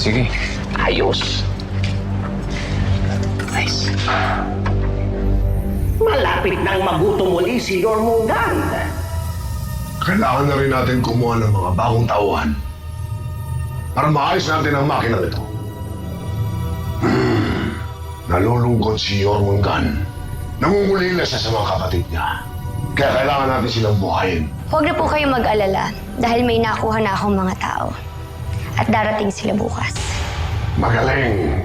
Sige. Ayos. Nice. Malapit nang magutom muli si Yormungand. Kailangan na rin natin kumuha ng mga bagong tauhan para maayos natin ang makina nito. Nalulungkot si Yormungand. Nangungulila siya sa mga kapatid niya. Kaya kailangan natin silang buhayin. Huwag na po kayong mag-alala dahil may nakuha na akong mga tao. At darating sila bukas. Magaling.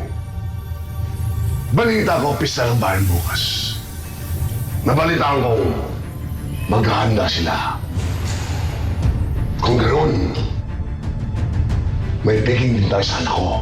Balita ko, pista ng bayan bukas. Nabalitaan kong maghahanda sila. Kung ganoon, may piging din tayo sa anak ko.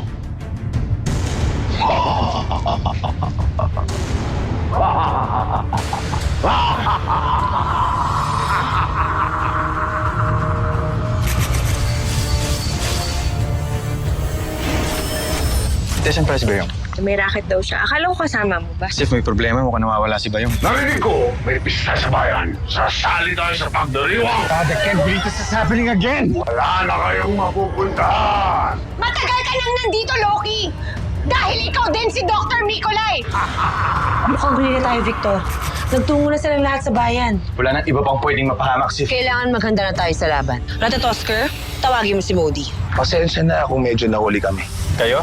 Saan pala si Bayong? May racket daw siya. Akala ko kasama mo ba? Sif, may problema. Mukhang nawawala si Bayong. Narinig ko, may pista sa bayan. Sasali tayo sa pagdiriwang. Father, can't believe this is happening again! Wala na kayong mapupuntahan. Matagal ka nang nandito, Loki! Dahil ikaw din si Dr. Nikolai! Mukhang huli na tayo, Victor. Nagtungo na silang lahat sa bayan. Wala nang iba pang pwedeng mapahamak, Sif. Kailangan maghanda na tayo sa laban. Ratatosker, tawagin mo si Modi. Pasensya na kung medyo nahuli kami. Kayo?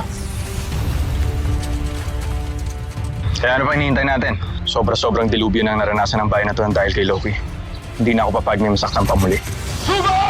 Kaya ano pa hinihintay natin? Sobra-sobrang dilubyo na ang naranasan ng bayan na to dahil kay Loki. Hindi na ako papayag may masaktan pa muli. Suba!